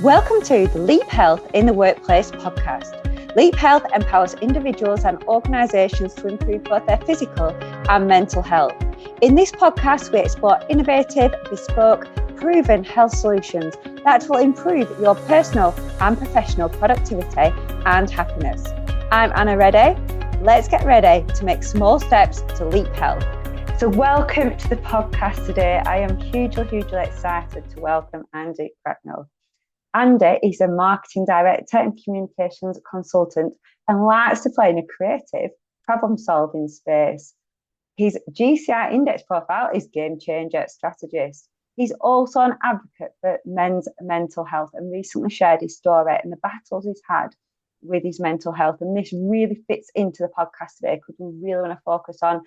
Welcome to the Leap Health in the Workplace podcast. Leap Health empowers individuals and organisations to improve both their physical and mental health. In this podcast, we explore innovative, bespoke, proven health solutions that will improve your personal and professional productivity and happiness. I'm Anna Reddy. Let's get ready to make small steps to Leap Health. So welcome to the podcast today. I am hugely excited to welcome Andy Cracknell. Andy is a marketing director and communications consultant and likes to play in a creative, problem-solving space. His GCI index profile is Game Changer Strategist. He's also an advocate for men's mental health and recently shared his story and the battles he's had with his mental health. And this really fits into the podcast today because we really want to focus on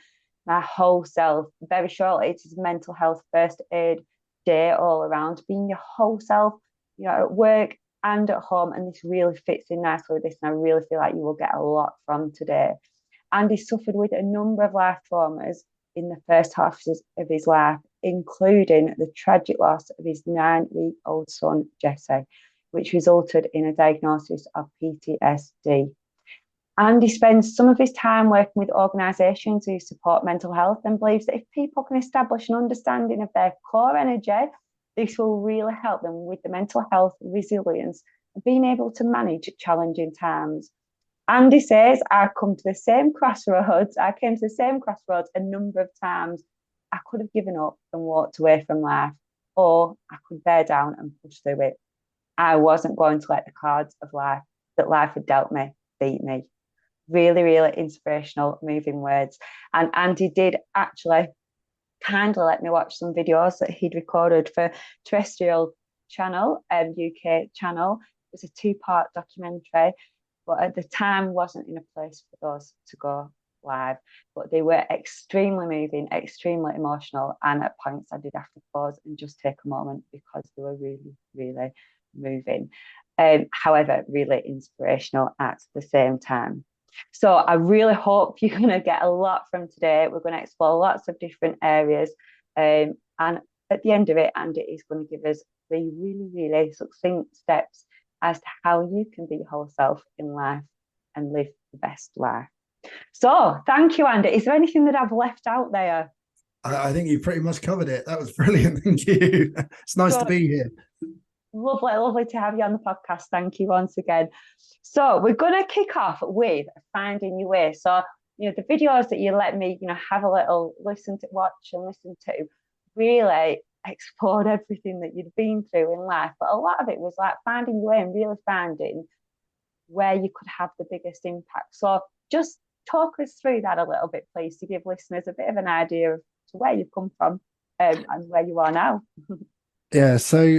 my whole self. Very shortly, it is Mental Health First Aid Day all around, being your whole self, at work and at home, and this really fits in nicely with this, and I really feel like you will get a lot from today. Andy suffered with a number of life traumas in the first half of his life, including the tragic loss of his 9-week-old son, Jesse, which resulted in a diagnosis of PTSD. Andy spends some of his time working with organisations who support mental health and believes that if people can establish an understanding of their core energy, this will really help them with the mental health resilience and being able to manage challenging times. Andy says, I came to the same crossroads a number of times. I could have given up and walked away from life, or I could bear down and push through it. I wasn't going to let the cards of life that life had dealt me beat me. Really inspirational, moving words. And Andy did actually kindly let me watch some videos that he'd recorded for Terrestrial Channel, UK channel. It was a 2-part documentary, but at the time wasn't in a place for those to go live. But they were extremely moving, extremely emotional, and at points I did have to pause and just take a moment because they were really moving. However, really inspirational at the same time. So I really hope you're going to get a lot from today. We're going to explore lots of different areas. And at the end of it, Andy is going to give us 3 really succinct steps as to how you can be your whole self in life and live the best life. So thank you, Andy. Is there anything that I've left out there? I think you pretty much covered it. That was brilliant. Thank you. It's nice to be here. Lovely to have you on the podcast. Thank you once again. So we're going to kick off with finding your way. So, the videos that you let me, have a little watch and listen to really explored everything that you'd been through in life. But a lot of it was like finding your way and really finding where you could have the biggest impact. So just talk us through that a little bit, please, to give listeners a bit of an idea of where you've come from and where you are now. Yeah, so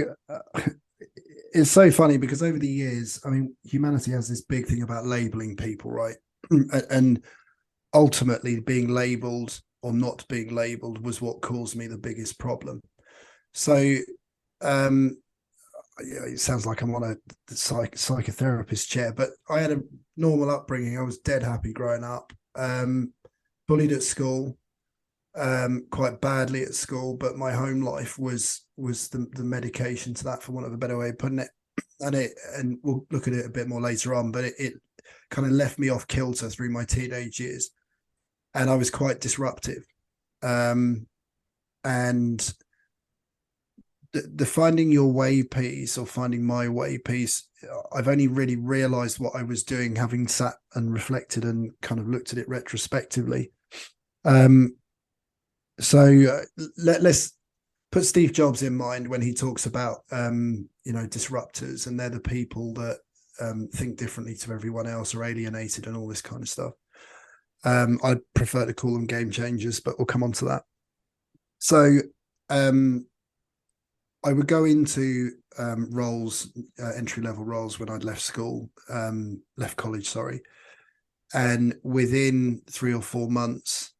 it's so funny because over the years, humanity has this big thing about labeling people, right? And ultimately being labeled or not being labeled was what caused me the biggest problem. So it sounds like I'm on a psychotherapist chair, but I had a normal upbringing. I was dead happy growing up, bullied at school, quite badly at school, but my home life was the medication to that, for want of a better way of putting it. And we'll look at it a bit more later on, but it kind of left me off kilter through my teenage years, and I was quite disruptive. And the finding your way piece, or finding my way piece, I've only really realized what I was doing having sat and reflected and kind of looked at it retrospectively. So let's put Steve Jobs in mind when he talks about, disruptors, and they're the people that think differently to everyone else, or alienated and all this kind of stuff. I prefer to call them game changers, but we'll come on to that. So I would go into roles, entry-level roles when I'd left college, and within 3 or 4 months,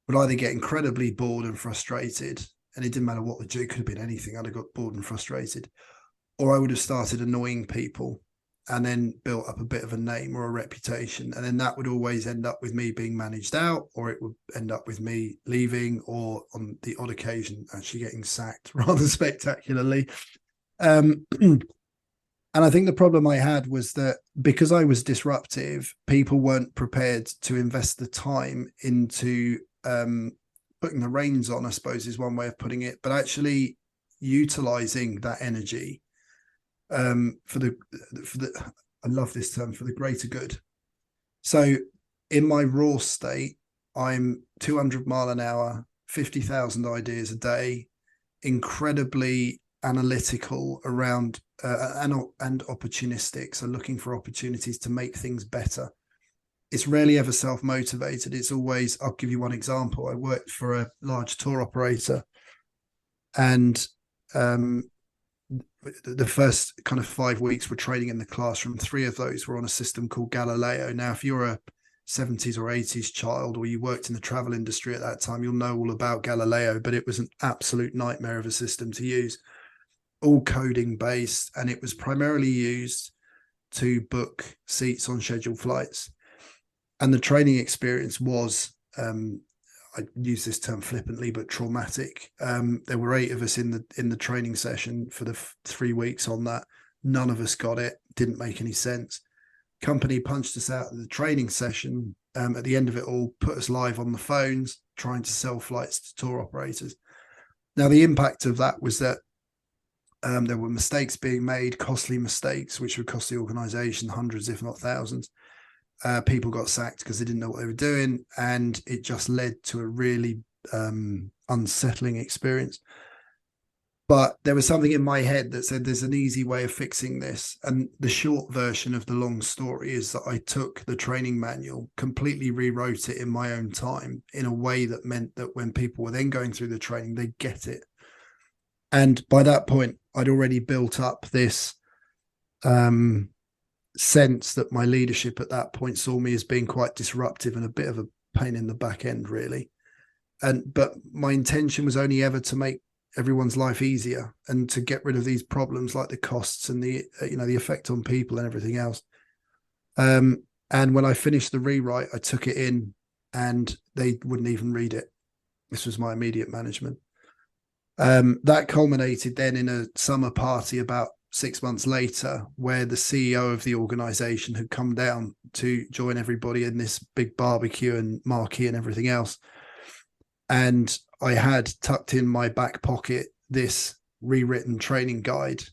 would either get incredibly bored and frustrated, and it didn't matter what we do, it could have been anything, I'd have got bored and frustrated, or I would have started annoying people and then built up a bit of a name or a reputation, and then that would always end up with me being managed out, or it would end up with me leaving, or on the odd occasion actually getting sacked rather spectacularly. And I think the problem I had was that because I was disruptive, people weren't prepared to invest the time into putting the reins on, I suppose is one way of putting it, but actually utilizing that energy for the I love this term, for the greater good. So in my raw state, I'm 200 mile an hour, 50,000 ideas a day, incredibly analytical around and opportunistic. So looking for opportunities to make things better. It's rarely ever self-motivated. It's always, I'll give you one example. I worked for a large tour operator, and the first kind of 5 weeks were training in the classroom. 3 of those were on a system called Galileo. Now, if you're a 70s or 80s child, or you worked in the travel industry at that time, you'll know all about Galileo, but it was an absolute nightmare of a system to use, all coding based, and it was primarily used to book seats on scheduled flights. And the training experience was, I use this term flippantly, but traumatic. There were 8 of us in the training session for the 3 weeks on that. None of us got it. Didn't make any sense. Company punched us out of the training session. At the end of it all, put us live on the phones trying to sell flights to tour operators. Now, the impact of that was that there were mistakes being made, costly mistakes, which would cost the organization hundreds, if not thousands. People got sacked because they didn't know what they were doing, and it just led to a really unsettling experience. But there was something in my head that said there's an easy way of fixing this. And the short version of the long story is that I took the training manual, completely rewrote it in my own time in a way that meant that when people were then going through the training, they'd get it. And by that point, I'd already built up this sense that my leadership at that point saw me as being quite disruptive and a bit of a pain in the back end, really. But my intention was only ever to make everyone's life easier and to get rid of these problems like the costs and the effect on people and everything else. And when I finished the rewrite, I took it in and they wouldn't even read it. This was my immediate management. That culminated then in a summer party about 6 months later, where the CEO of the organization had come down to join everybody in this big barbecue and marquee and everything else. And I had tucked in my back pocket this rewritten training guide.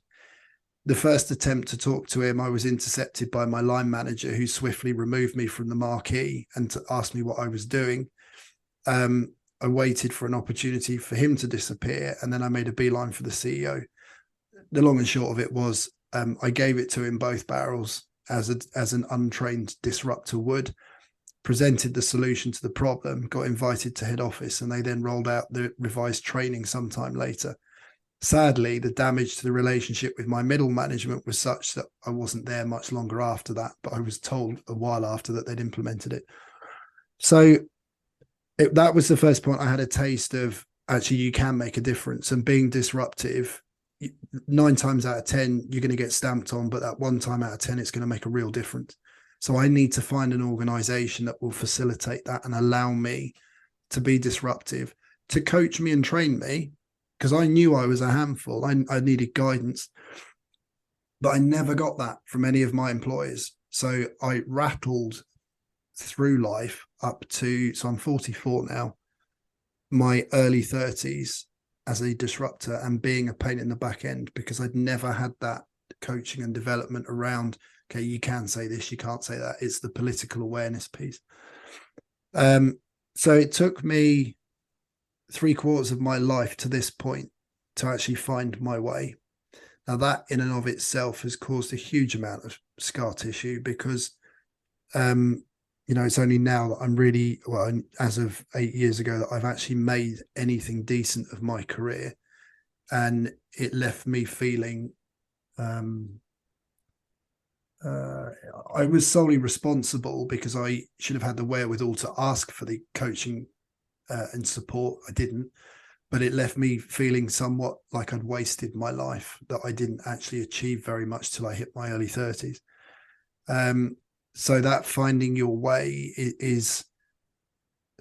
The first attempt to talk to him, I was intercepted by my line manager, who swiftly removed me from the marquee and to ask me what I was doing. I waited for an opportunity for him to disappear, and then I made a beeline for the CEO. The long and short of it was, I gave it to him both barrels as an untrained disruptor would, presented the solution to the problem, got invited to head office, and they then rolled out the revised training sometime later. Sadly, the damage to the relationship with my middle management was such that I wasn't there much longer after that, but I was told a while after that they'd implemented it. So that was the first point. I had a taste of actually you can make a difference, and being disruptive, 9 times out of 10 you're going to get stamped on, but that 1 time out of 10 it's going to make a real difference. So I need to find an organization that will facilitate that and allow me to be disruptive, to coach me and train me, because I knew I was a handful. I needed guidance, but I never got that from any of my employers. So I rattled through life up to, so I'm 44 now, my early 30s as a disruptor and being a pain in the back end, because I'd never had that coaching and development around, okay, you can say this, you can't say that. It's the political awareness piece. So it took me 3/4 of my life to this point to actually find my way. Now that in and of itself has caused a huge amount of scar tissue, because it's only now that I'm really, well, as of 8 years ago, that I've actually made anything decent of my career. And it left me feeling I was solely responsible because I should have had the wherewithal to ask for the coaching and support. I didn't, but it left me feeling somewhat like I'd wasted my life, that I didn't actually achieve very much till I hit my early 30s. So that finding your way is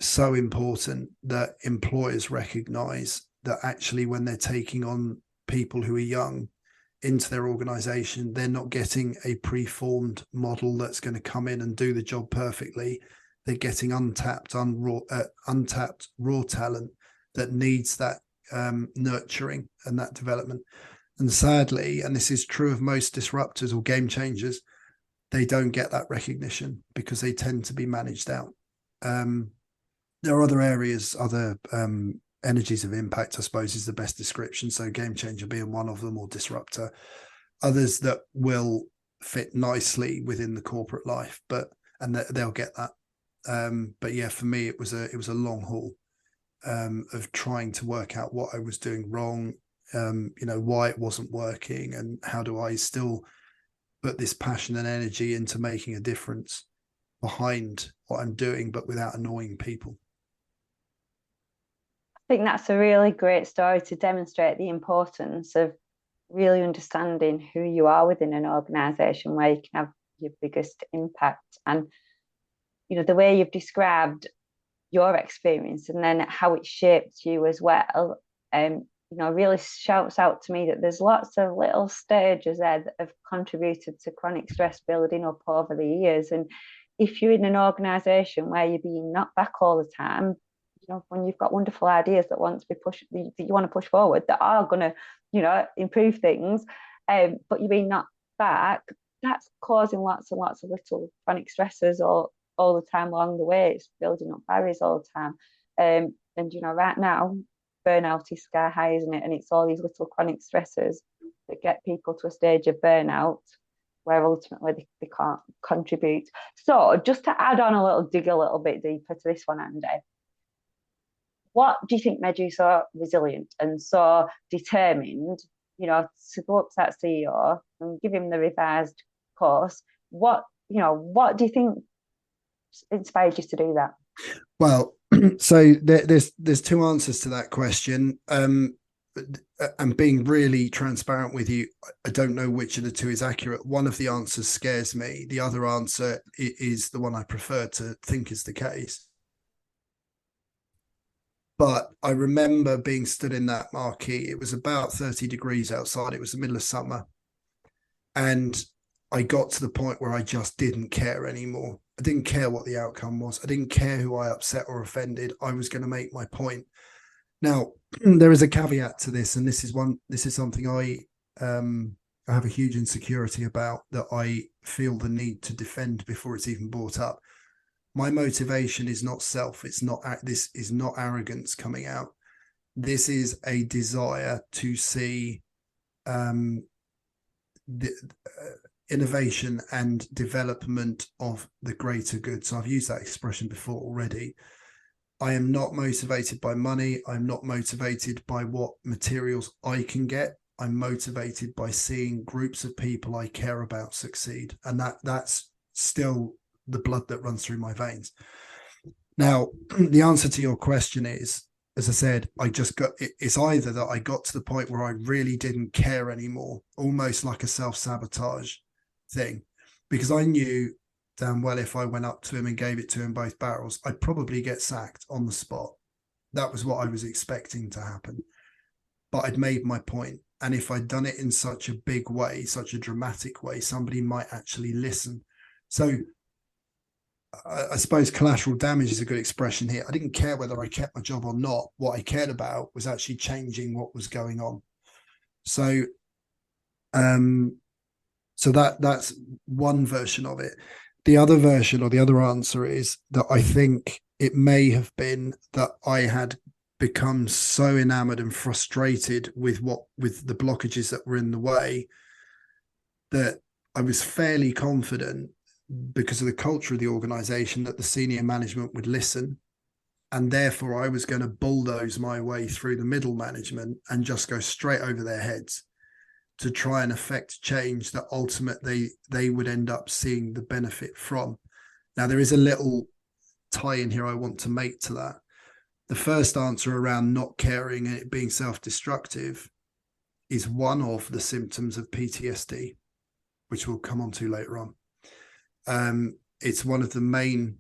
so important, that employers recognize that actually when they're taking on people who are young, into their organization, they're not getting a preformed model that's going to come in and do the job perfectly. They're getting untapped raw talent that needs that nurturing and that development. And sadly, and this is true of most disruptors or game changers, they don't get that recognition because they tend to be managed out. There are other areas, other energies of impact, I suppose, is the best description. So game changer being one of them, or disruptor. Others that will fit nicely within the corporate life, and they'll get that. But yeah, for me, it was a long haul of trying to work out what I was doing wrong, why it wasn't working, and how do I still put this passion and energy into making a difference behind what I'm doing, but without annoying people. I think that's a really great story to demonstrate the importance of really understanding who you are within an organisation where you can have your biggest impact. And, the way you've described your experience and then how it shaped you as well, really shouts out to me that there's lots of little stages there that have contributed to chronic stress building up over the years. And if you're in an organisation where you're being knocked back all the time, when you've got wonderful ideas that want to be pushed, that you want to push forward, that are going to, improve things, but you're being knocked back, that's causing lots and lots of little chronic stresses all the time along the way. It's building up barriers all the time. And right now, burnout is sky high, isn't it? And it's all these little chronic stresses that get people to a stage of burnout where ultimately they can't contribute. So just to add on dig a little bit deeper to this one, Andy, what do you think made you so resilient and so determined, to go up to that CEO and give him the revised course? What do you think inspired you to do that? Well, so there's two answers to that question. And being really transparent with you, I don't know which of the two is accurate. One of the answers scares me. The other answer is the one I prefer to think is the case. But I remember being stood in that marquee. It was about 30 degrees outside. It was the middle of summer. And I got to the point where I just didn't care anymore. I didn't care what the outcome was. I didn't care who I upset or offended. I was going to make my point. Now, there is a caveat to this, and this is something I have a huge insecurity about, that I feel the need to defend before it's even brought up. My motivation is not self. This is not arrogance coming out. This is a desire to see the innovation and development of the greater good. So I've used that expression before already. I am not motivated by money. I'm not motivated by what materials I can get. I'm motivated by seeing groups of people I care about succeed. And that's still the blood that runs through my veins. Now, the answer to your question is, as I said, it's either that I got to the point where I really didn't care anymore, almost like a self-sabotage thing, because I knew damn well if I went up to him and gave it to him both barrels, I'd probably get sacked on the spot. That was what I was expecting to happen. But I'd made my point. And if I'd done it in such a big way, such a dramatic way, somebody might actually listen. So I suppose collateral damage is a good expression here. I didn't care whether I kept my job or not. What I cared about was actually changing what was going on. So, that's one version of it. The other version, or the other answer, is that I think it may have been that I had become so enamored and frustrated with the blockages that were in the way, that I was fairly confident, because of the culture of the organization, that the senior management would listen, and therefore I was going to bulldoze my way through the middle management and just go straight over their heads to try and affect change that ultimately they would end up seeing the benefit from. Now, there is a little tie in here I want to make to that. The first answer around not caring and it being self-destructive is one of the symptoms of PTSD, which we'll come on to later on. It's one of the main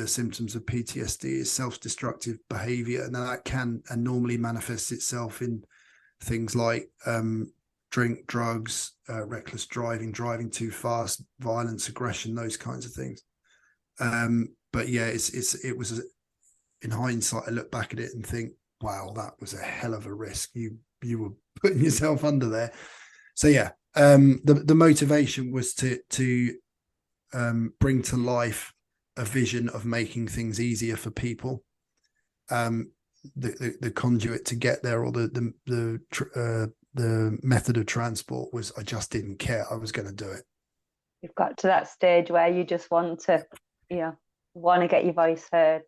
symptoms of PTSD is self-destructive behavior, and that can and normally manifests itself in things like drink, drugs, reckless driving, driving too fast, violence, aggression, those kinds of things. But yeah, it was in hindsight, I look back at it and think, wow, that was a hell of a risk. You were putting yourself under there. So yeah, the motivation was to bring to life a vision of making things easier for people. The conduit to get there, or the method of transport, was I just didn't care. I was going to do it. You've got to that stage where you just want to get your voice heard.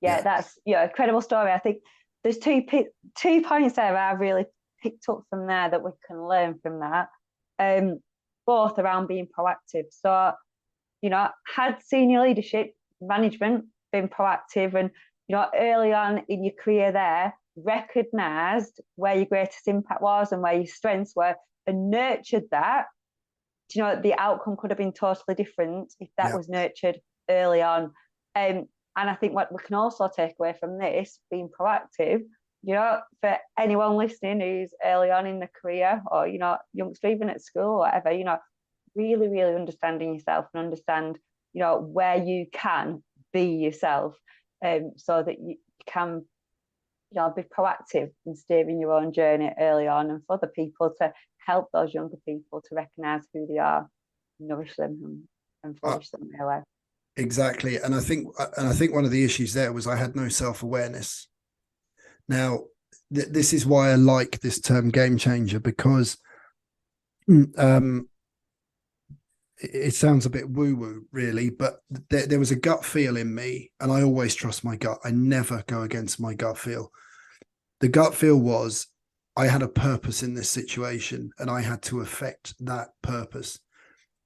Yeah, that's a credible story. I think there's two points there I really picked up from there that we can learn from that. Both around being proactive. So, had senior leadership, management been proactive and, early on in your career there, recognised where your greatest impact was and where your strengths were and nurtured that, the outcome could have been totally different if that was nurtured early on. And I think what we can also take away from this, being proactive, for anyone listening who's early on in the career or, youngster, even at school or whatever, really, really understanding yourself and understand, where you can be yourself, so that you can, be proactive in steering your own journey early on, and for other people to help those younger people to recognise who they are, nourish them and flourish them really. Exactly. And I think one of the issues there was I had no self-awareness. Now, this is why I like this term game changer, because it sounds a bit woo-woo, really, but there was a gut feel in me, and I always trust my gut. I never go against my gut feel. The gut feel was I had a purpose in this situation, and I had to affect that purpose.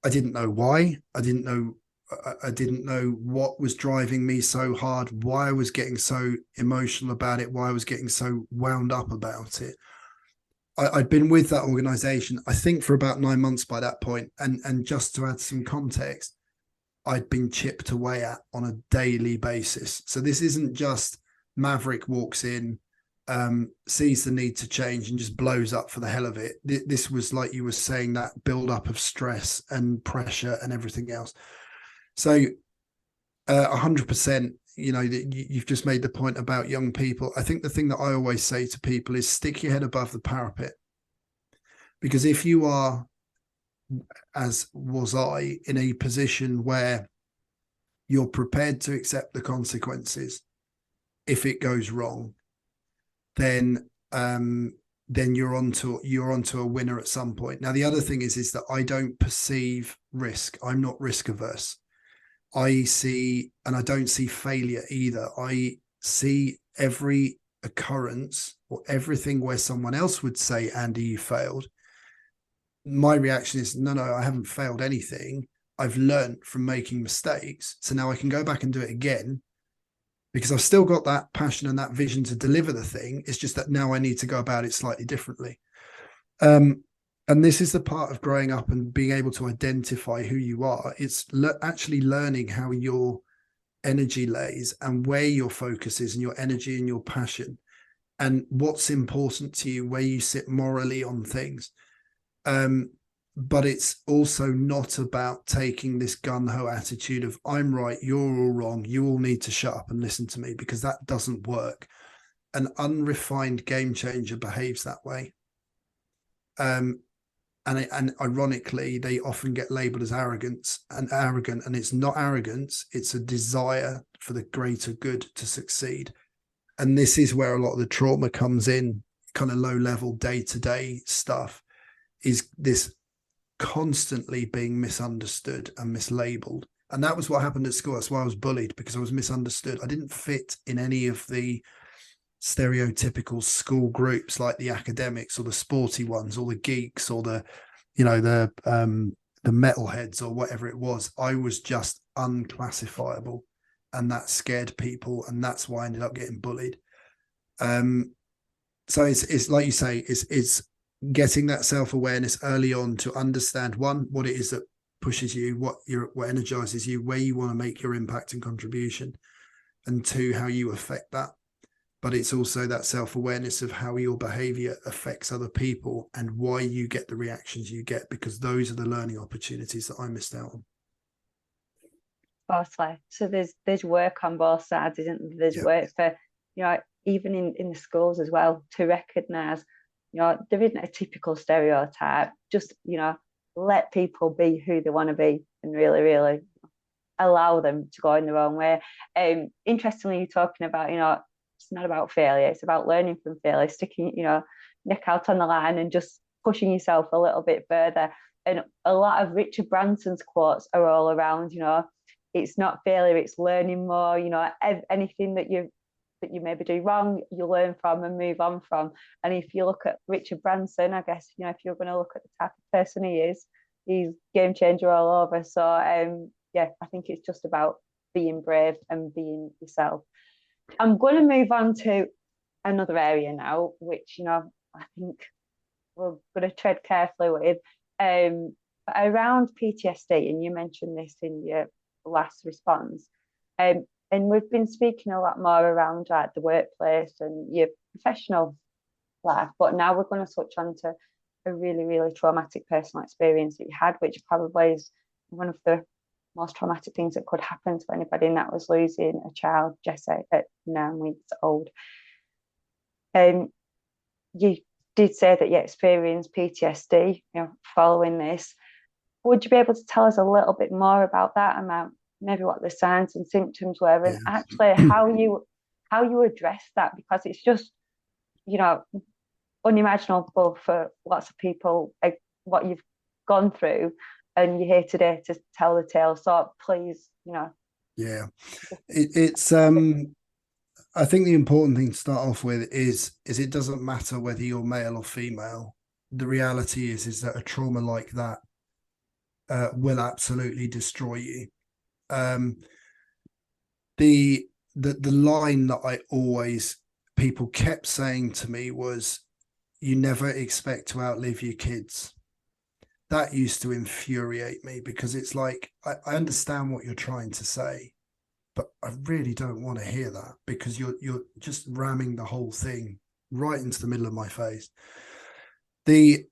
I didn't know why. I didn't know what was driving me so hard, why I was getting so emotional about it, why I was getting so wound up about it. I'd been with that organization, I think, for about 9 months by that point. And just to add some context, I'd been chipped away at on a daily basis. So this isn't just Maverick walks in, sees the need to change and just blows up for the hell of it. This was, like you were saying, that build up of stress and pressure and everything else. So 100%, you've just made the point about young people. I think the thing that I always say to people is stick your head above the parapet. Because if you are, as was I, in a position where you're prepared to accept the consequences if it goes wrong, then you're onto a winner at some point. Now, the other thing is that I don't perceive risk. I'm not risk averse. I don't see failure either. I see every occurrence or everything where someone else would say, Andy, you failed. My reaction is, no, I haven't failed anything. I've learned from making mistakes. So now I can go back and do it again, because I've still got that passion and that vision to deliver the thing. It's just that now I need to go about it slightly differently. And this is the part of growing up and being able to identify who you are. It's actually learning how your energy lays and where your focus is and your energy and your passion and what's important to you, where you sit morally on things. But it's also not about taking this gung-ho attitude of I'm right, you're all wrong, you all need to shut up and listen to me, because that doesn't work. An unrefined game changer behaves that way. And ironically, they often get labeled as arrogant, and it's not arrogance, it's a desire for the greater good to succeed. And this is where a lot of the trauma comes in, kind of low level day-to-day stuff, is this constantly being misunderstood and mislabeled. And that was what happened at school. That's why I was bullied, because I was misunderstood. I didn't fit in any of the stereotypical school groups like the academics or the sporty ones or the geeks or the metalheads or whatever it was. I was just unclassifiable, and that scared people, and that's why I ended up getting bullied. So it's like you say, it's getting that self-awareness early on to understand, one, what it is that pushes you, what energizes you, where you want to make your impact and contribution, and two, how you affect that. but it's also that self-awareness of how your behavior affects other people and why you get the reactions you get, because those are the learning opportunities that I missed out on. Firstly, so there's work on both sides, isn't there? There's work for, even in the schools as well, to recognise, there isn't a typical stereotype. Just, let people be who they want to be and really, really allow them to go in their own way. Interestingly, you're talking about, it's not about failure, it's about learning from failure, sticking, neck out on the line and just pushing yourself a little bit further. And a lot of Richard Branson's quotes are all around, it's not failure, it's learning more. Anything that you maybe do wrong, you learn from and move on from. And if you look at Richard Branson, I guess, if you're going to look at the type of person he is, he's game changer all over. So I think it's just about being brave and being yourself. I'm going to move on to another area now, which, I think we're going to tread carefully with, around PTSD. And you mentioned this in your last response. And we've been speaking a lot more around the workplace and your professional life, but now we're going to touch on to a really, really traumatic personal experience that you had, which probably is one of the most traumatic things that could happen to anybody, and that was losing a child, Jesse, at 9 weeks old. You did say that you experienced PTSD, following this. Would you be able to tell us a little bit more about that, and maybe what the signs and symptoms were, and actually how you address that? Because it's just, unimaginable for lots of people, like, what you've gone through, and you're here today to tell the tale. So please, it's I think the important thing to start off with is it doesn't matter whether you're male or female. The reality is that a trauma like that will absolutely destroy you. The line that people kept saying to me was, you never expect to outlive your kids. That used to infuriate me, because it's like, I understand what you're trying to say, but I really don't want to hear that, because you're just ramming the whole thing right into the middle of my face. The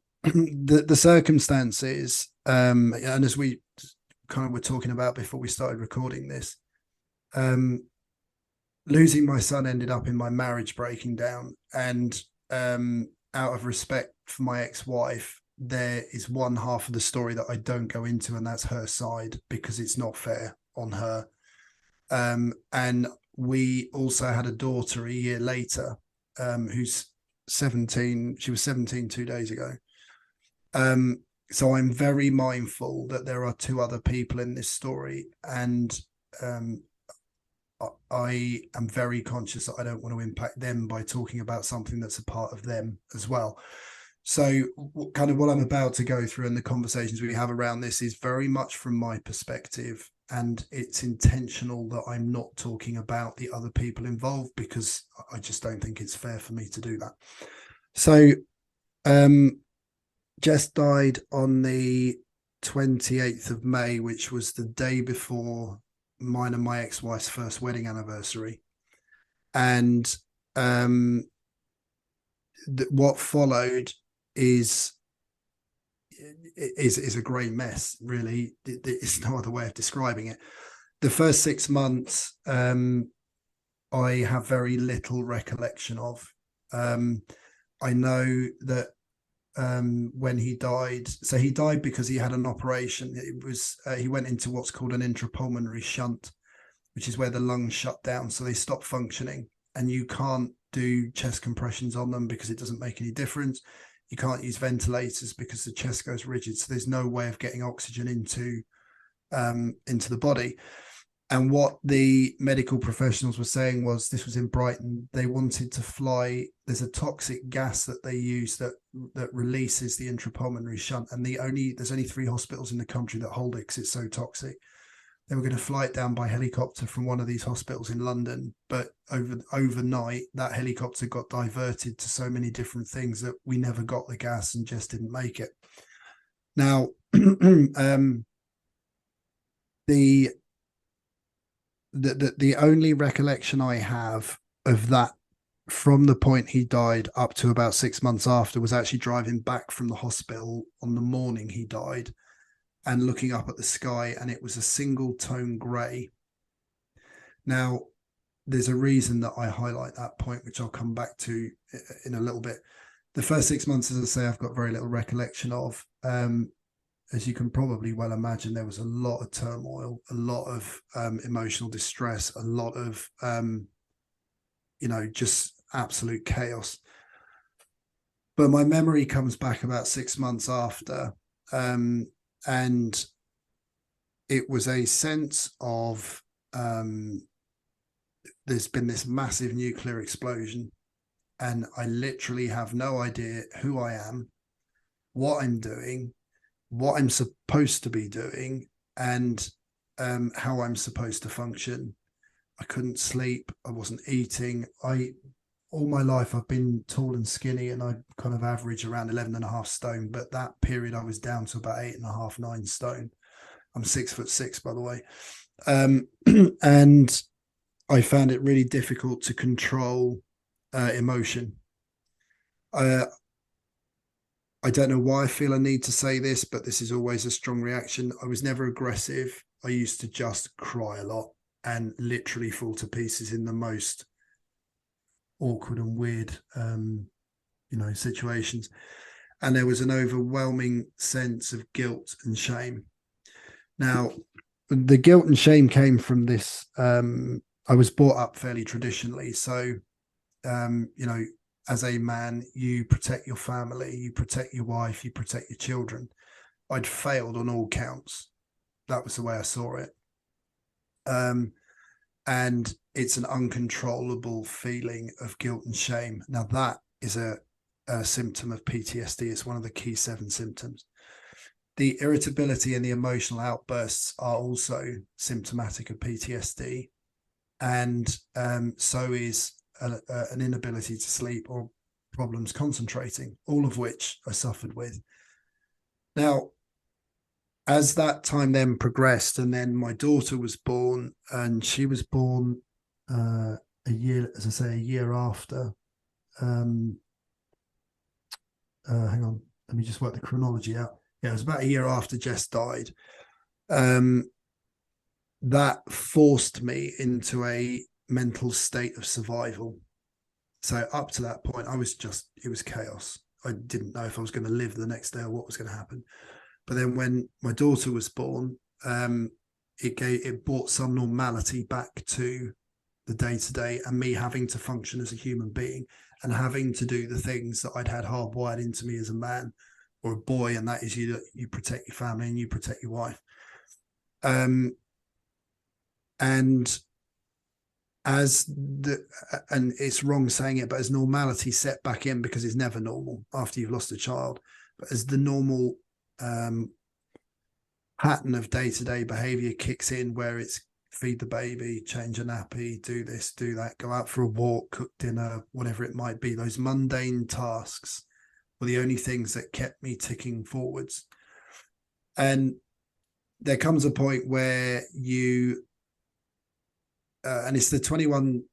circumstances, and as we kind of were talking about before we started recording this, losing my son ended up in my marriage breaking down. And out of respect for my ex-wife, there is one half of the story that I don't go into, and that's her side, because it's not fair on her. And we also had a daughter a year later, who's 17. She was 17 2 days ago. So I'm very mindful that there are two other people in this story, and I am very conscious that I don't want to impact them by talking about something that's a part of them as well. So kind of what I'm about to go through and the conversations we have around this is very much from my perspective, and it's intentional that I'm not talking about the other people involved, because I just don't think it's fair for me to do that. So Jess died on the 28th of May, which was the day before mine and my ex-wife's first wedding anniversary. And what followed is a great mess, really. It's no other way of describing it. The first 6 months, I have very little recollection of. I know that when he died, so he died because he had an operation. It was he went into what's called an intrapulmonary shunt, which is where the lungs shut down, so they stop functioning, and you can't do chest compressions on them because it doesn't make any difference. You can't use ventilators because the chest goes rigid, so there's no way of getting oxygen into the body. And what the medical professionals were saying was, this was in Brighton, they wanted to fly, there's a toxic gas that they use that releases the intrapulmonary shunt, and there's only 3 hospitals in the country that hold it because it's so toxic. They were going to fly it down by helicopter from one of these hospitals in London, but overnight that helicopter got diverted to so many different things that we never got the gas and just didn't make it. Now, the only recollection I have of that from the point he died up to about 6 months after, was actually driving back from the hospital on the morning he died and looking up at the sky, and it was a single tone grey. Now, there's a reason that I highlight that point, which I'll come back to in a little bit. The first 6 months, as I say, I've got very little recollection of. As you can probably well imagine, there was a lot of turmoil, a lot of emotional distress, a lot of, just absolute chaos. But my memory comes back about 6 months after, and it was a sense of there's been this massive nuclear explosion, and I literally have no idea who I am, what I'm doing, what I'm supposed to be doing, and how I'm supposed to function. I couldn't sleep. I wasn't eating. All my life I've been tall and skinny, and I kind of average around 11.5 stone. But that period I was down to about 8.5, 9 stone. I'm 6'6", by the way. And I found it really difficult to control emotion. I don't know why I feel a need to say this, but this is always a strong reaction. I was never aggressive. I used to just cry a lot and literally fall to pieces in the most awkward and weird, situations. And there was an overwhelming sense of guilt and shame. Now, the guilt and shame came from this. I was brought up fairly traditionally. So, as a man, you protect your family, you protect your wife, you protect your children. I'd failed on all counts. That was the way I saw it. And it's an uncontrollable feeling of guilt and shame. Now, that is a symptom of PTSD. It's one of the key 7 symptoms. The irritability and the emotional outbursts are also symptomatic of PTSD. And so is an inability to sleep or problems concentrating, all of which I suffered with. Now, as that time then progressed, and then my daughter was born, and she was born a year after. Hang on, let me just work the chronology out. Yeah, it was about a year after Jess died. That forced me into a mental state of survival. So up to that point, it was chaos. I didn't know if I was going to live the next day or what was going to happen. But then when my daughter was born, it brought some normality back to the day-to-day, and me having to function as a human being and having to do the things that I'd had hardwired into me as a man or a boy, and that is you protect your family and you protect your wife. And it's wrong saying it, but as normality set back in, because it's never normal after you've lost a child, but as the normal pattern of day-to-day behavior kicks in, where it's feed the baby, change a nappy, do this, do that, go out for a walk, cook dinner, whatever it might be, those mundane tasks were the only things that kept me ticking forwards. And there comes a point where you and it's the 21,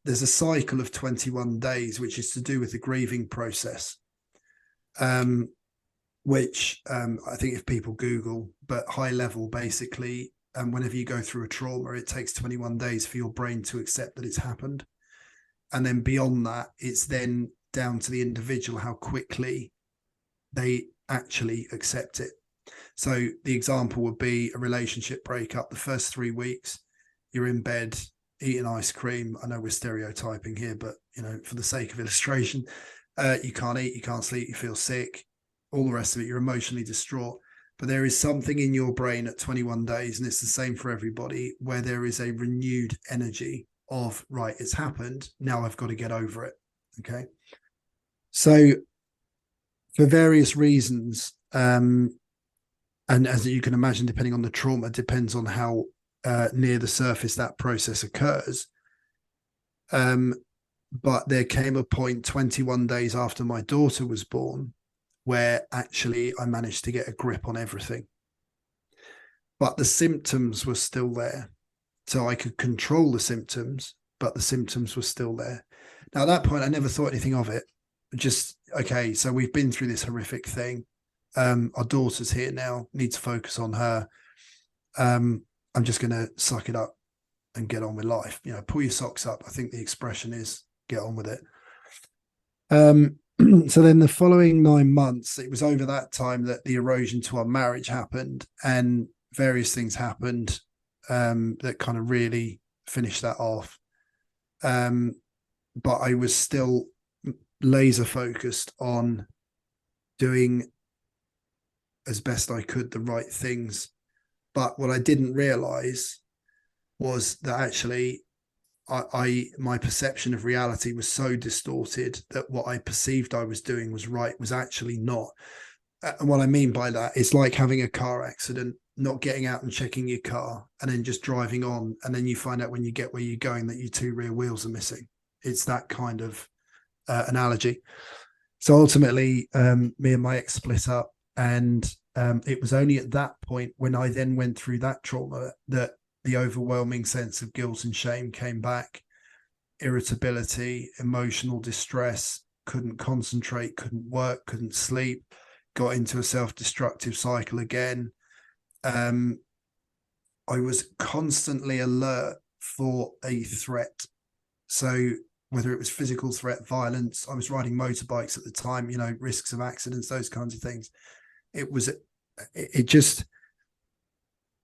there's a cycle of 21 days, which is to do with the grieving process, which I think if people Google, but high level, basically, whenever you go through a trauma, it takes 21 days for your brain to accept that it's happened. And then beyond that, it's then down to the individual how quickly they actually accept it. So the example would be a relationship breakup. The first 3 weeks, you're in bed eating ice cream. I know we're stereotyping here, but for the sake of illustration, you can't eat, you can't sleep, you feel sick, all the rest of it. You're emotionally distraught. But there is something in your brain at 21 days, and it's the same for everybody, where there is a renewed energy of, right, it's happened. Now I've got to get over it. Okay. So for various reasons, and as you can imagine, depending on the trauma, depends on how near the surface that process occurs. But there came a point 21 days after my daughter was born where actually I managed to get a grip on everything. But the symptoms were still there. So I could control the symptoms, but the symptoms were still there. Now, at that point, I never thought anything of it. Just, okay, so we've been through this horrific thing. Our daughter's here now, need to focus on her. I'm just going to suck it up and get on with life. You know, pull your socks up. I think the expression is get on with it. So then the following 9 months, it was over that time that the erosion to our marriage happened, and various things happened that kind of really finished that off. But I was still laser focused on doing as best I could the right things. But what I didn't realize was that actually my perception of reality was so distorted that what I perceived I was doing was right was actually not. And what I mean by that is like having a car accident, not getting out and checking your car and then just driving on. And then you find out when you get where you're going that your 2 rear wheels are missing. It's that kind of analogy. So ultimately, me and my ex split up, and it was only at that point when I then went through that trauma that the overwhelming sense of guilt and shame came back, irritability, emotional distress, couldn't concentrate, couldn't work, couldn't sleep, got into a self-destructive cycle again. I was constantly alert for a threat. So whether it was physical threat, violence, I was riding motorbikes at the time, you know, risks of accidents, those kinds of things. It just,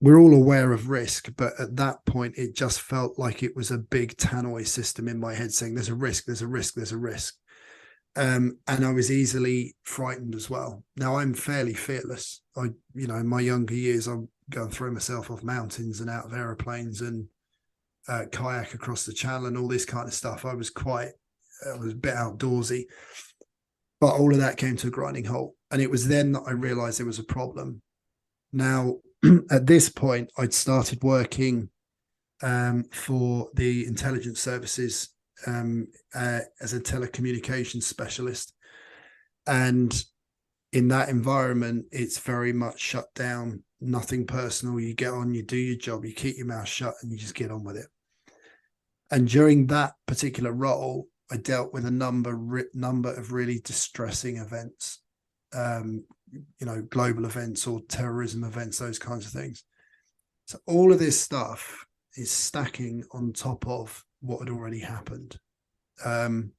we're all aware of risk, but at that point, it just felt like it was a big tannoy system in my head saying there's a risk, there's a risk, there's a risk. And I was easily frightened as well. Now I'm fairly fearless. In my younger years, I'm going to throw myself off mountains and out of aeroplanes and kayak across the channel and all this kind of stuff. I was a bit outdoorsy, but all of that came to a grinding halt. And it was then that I realized there was a problem. Now, at this point, I'd started working for the intelligence services as a telecommunications specialist. And in that environment, it's very much shut down, nothing personal. You get on, you do your job, you keep your mouth shut, and you just get on with it. And during that particular role, I dealt with a number of really distressing events, global events or terrorism events, those kinds of things. So all of this stuff is stacking on top of what had already happened. And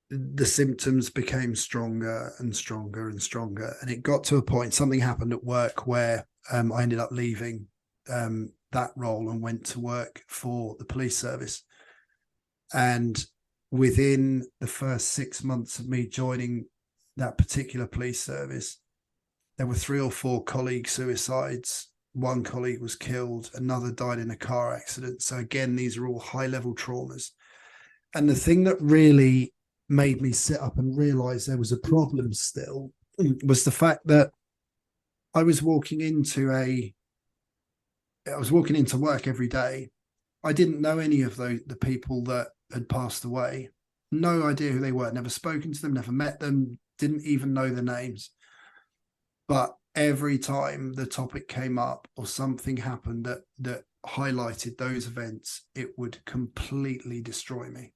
the symptoms became stronger and stronger and stronger. And it got to a point, something happened at work where I ended up leaving that role and went to work for the police service. And within the first 6 months of me joining that particular police service, there were 3 or 4 colleague suicides. One colleague was killed, another died in a car accident. So again, these are all high-level traumas. And the thing that really made me sit up and realize there was a problem still was the fact that I was walking into work every day. I didn't know any of the people that had passed away. No idea who they were. Never spoken to them, never met them, didn't even know their names. But every time the topic came up or something happened that highlighted those events, it would completely destroy me.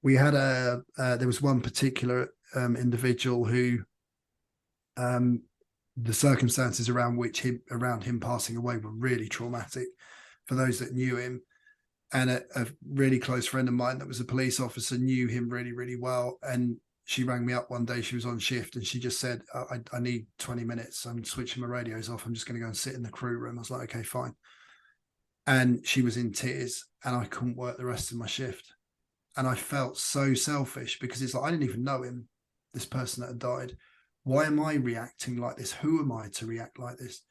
We had there was one particular individual who the circumstances around him passing away were really traumatic for those that knew him. And a really close friend of mine that was a police officer knew him really, really well. And she rang me up one day, she was on shift, and she just said, I need 20 minutes. I'm switching my radios off. I'm just going to go and sit in the crew room. I was like, okay, fine. And she was in tears and I couldn't work the rest of my shift. And I felt so selfish because it's like, I didn't even know him, this person that had died. Why am I reacting like this? Who am I to react like this?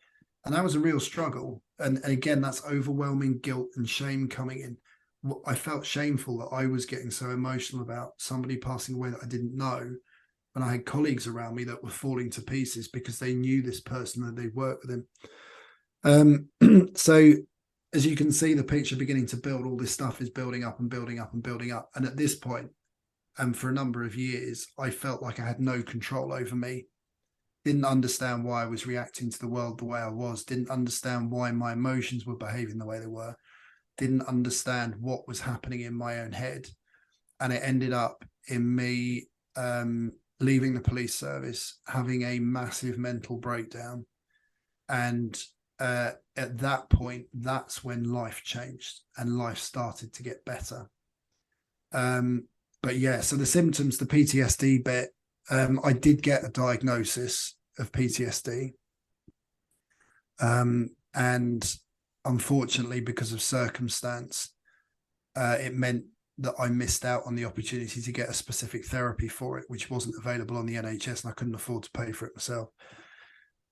And that was a real struggle. And again, that's overwhelming guilt and shame coming in. I felt shameful that I was getting so emotional about somebody passing away that I didn't know. And I had colleagues around me that were falling to pieces because they knew this person and they worked with him. So as you can see, the picture beginning to build, all this stuff is building up and building up and building up. And at this point, and for a number of years, I felt like I had no control over me. Didn't understand why I was reacting to the world the way I was. Didn't understand why my emotions were behaving the way they were. didn't understand what was happening in my own head. And it ended up in me leaving the police service, having a massive mental breakdown. And at that point, that's when life changed and life started to get better. But yeah, so the symptoms, the PTSD bit, I did get a diagnosis of PTSD. And unfortunately, because of circumstance, it meant that I missed out on the opportunity to get a specific therapy for it, which wasn't available on the NHS, and I couldn't afford to pay for it myself.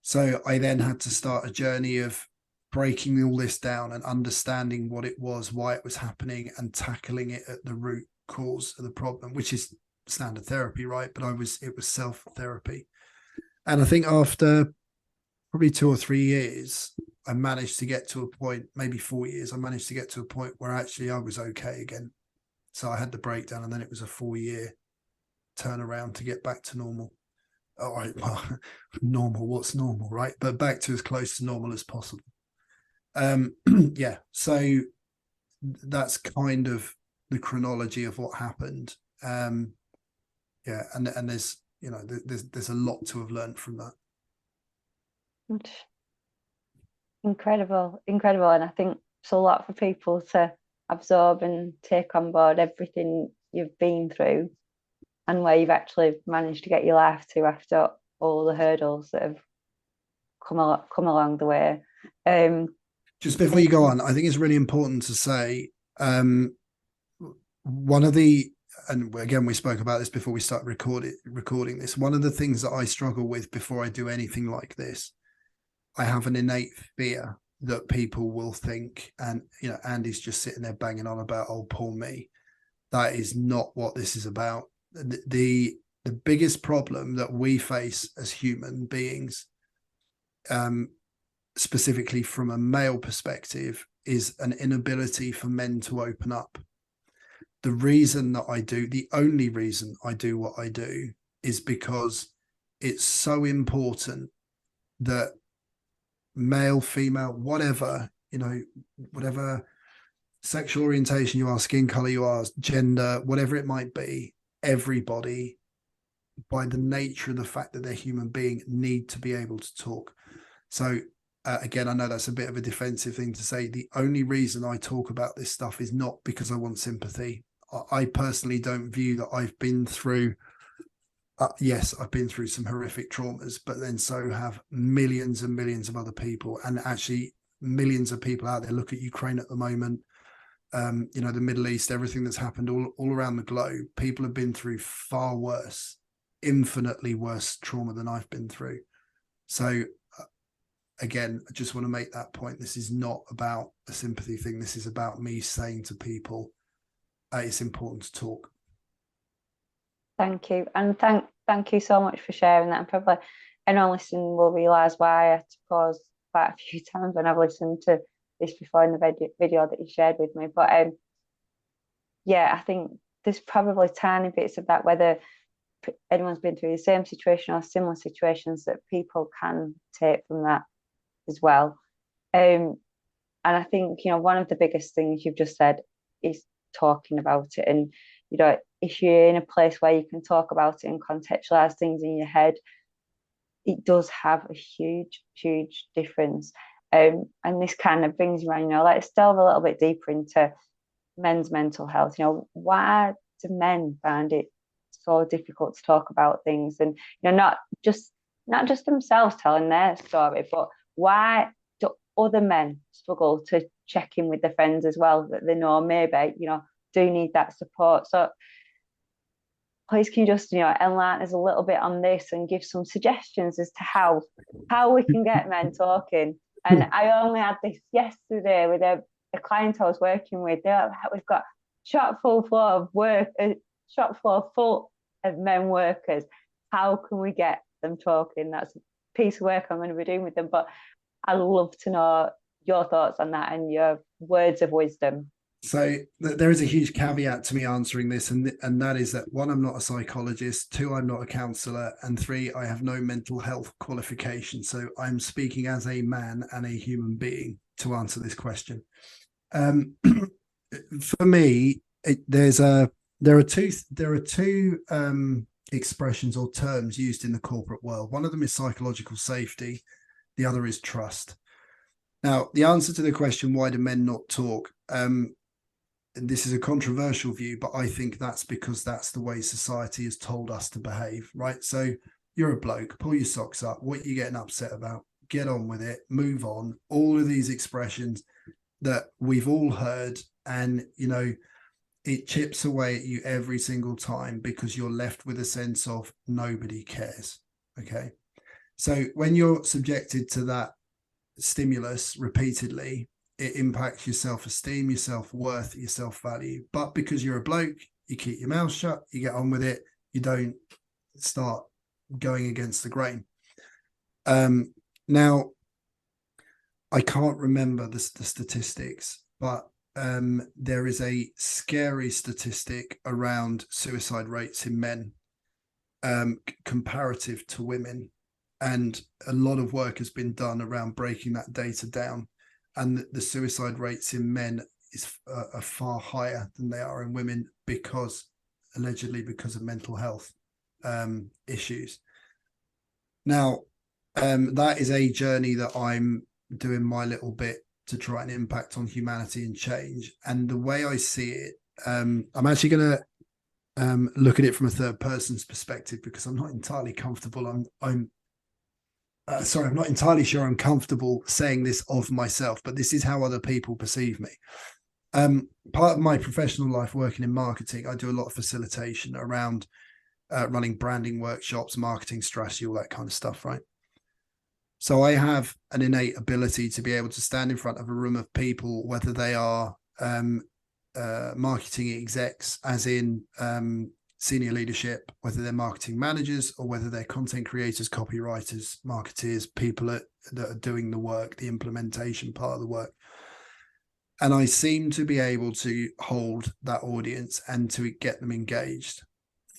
So I then had to start a journey of breaking all this down and understanding what it was, why it was happening, and tackling it at the root cause of the problem, which is standard therapy, right? But it was self-therapy. And I think after probably 2 or 3 years, I managed to get to a point, maybe 4 years, I managed to get to a point where actually I was okay again. So I had the breakdown, and then it was a 4-year turnaround to get back to normal. All right, well, normal, what's normal, right? But back to as close to normal as possible. Yeah, so that's kind of the chronology of what happened. Yeah, and there's, you know, there's a lot to have learned from that. Incredible. And I think it's a lot for people to absorb and take on board everything you've been through and where you've actually managed to get your life to after all the hurdles that have come along the way. Just before you go on, I think it's really important to say, one of the, and again, we spoke about this before we started recording this, one of the things that I struggle with before I do anything like this, I have an innate fear that people will think, and, you know, Andy's just sitting there banging on about, oh, poor me. That is not what this is about. The biggest problem that we face as human beings, specifically from a male perspective, is an inability for men to open up. The only reason I do what I do is because it's so important that male, female, whatever, you know, whatever sexual orientation you are, skin color you are, gender, whatever it might be, everybody, by the nature of the fact that they're human being, need to be able to talk. So again, I know that's a bit of a defensive thing to say. The only reason I talk about this stuff is not because I want sympathy. I personally don't view that I've been through, yes, I've been through some horrific traumas, but then so have millions and millions of other people, and actually millions of people out there. Look at Ukraine at the moment, you know, the Middle East, everything that's happened all around the globe. People have been through far worse, infinitely worse trauma than I've been through. So again, I just want to make that point. This is not about a sympathy thing. This is about me saying to people, it's important to talk. Thank you. And thank you so much for sharing that. And probably anyone listening will realise why I had to pause quite a few times when I've listened to this before in the video that you shared with me. But yeah, I think there's probably tiny bits of that, whether anyone's been through the same situation or similar situations, that people can take from that as well. And I think, you know, one of the biggest things you've just said is talking about it. And, you know, if you're in a place where you can talk about it and contextualize things in your head, it does have a huge difference. And this kind of brings me around, you know, let's delve a little bit deeper into men's mental health. You know, why do men find it so difficult to talk about things? And, you know, not just themselves telling their story, but why do other men struggle to check in with their friends as well, that they know maybe, you know, do need that support? So please, can you just, you know, enlighten us a little bit on this and give some suggestions as to how we can get men talking? And I only had this yesterday with a client I was working with. We've got shop floor full of men workers. How can we get them talking? That's a piece of work I'm going to be doing with them. But I'd love to know your thoughts on that and your words of wisdom. So there is a huge caveat to me answering this, and that is that, 1, I'm not a psychologist, 2, I'm not a counsellor, and 3, I have no mental health qualification. So I'm speaking as a man and a human being to answer this question. For me, there are two expressions or terms used in the corporate world. One of them is psychological safety, the other is trust. Now, the answer to the question, why do men not talk? This is a controversial view, but I think that's because that's the way society has told us to behave, right? So you're a bloke, pull your socks up. What are you getting upset about? Get on with it, move on. All of these expressions that we've all heard, and, you know, it chips away at you every single time because you're left with a sense of nobody cares. Okay. So when you're subjected to that stimulus repeatedly, it impacts your self-esteem, your self-worth, your self-value. But because you're a bloke, you keep your mouth shut, you get on with it, you don't start going against the grain. Now, I can't remember the statistics, but there is a scary statistic around suicide rates in men comparative to women. And a lot of work has been done around breaking that data down. And the suicide rates in men are far higher than they are in women allegedly because of mental health issues. Now, that is a journey that I'm doing my little bit to try and impact on humanity and change. And the way I see it, I'm actually going to look at it from a third person's perspective, because I'm not entirely comfortable. I'm not entirely sure I'm comfortable saying this of myself, but this is how other people perceive me. Part of my professional life working in marketing, I do a lot of facilitation around running branding workshops, marketing strategy, all that kind of stuff, right? So I have an innate ability to be able to stand in front of a room of people, whether they are marketing execs, as in senior leadership, whether they're marketing managers or whether they're content creators, copywriters, marketeers, people that are doing the work, the implementation part of the work. And I seem to be able to hold that audience and to get them engaged.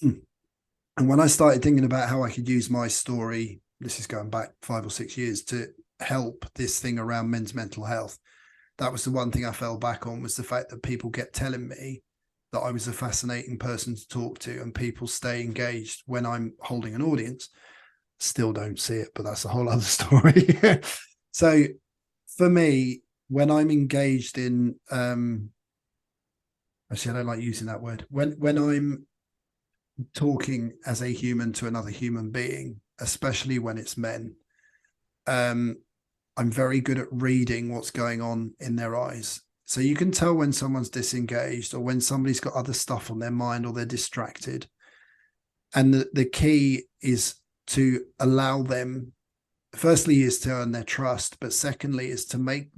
And when I started thinking about how I could use my story, this is going back 5 or 6 years, to help this thing around men's mental health, that was the one thing I fell back on, was the fact that people kept telling me that I was a fascinating person to talk to, and people stay engaged when I'm holding an audience. Still don't see it, but that's a whole other story. So for me, when I'm engaged in, actually, I don't like using that word. When I'm talking as a human to another human being, especially when it's men, I'm very good at reading what's going on in their eyes. So you can tell when someone's disengaged or when somebody's got other stuff on their mind or they're distracted. And the key is to allow them, firstly, is to earn their trust, but secondly is to make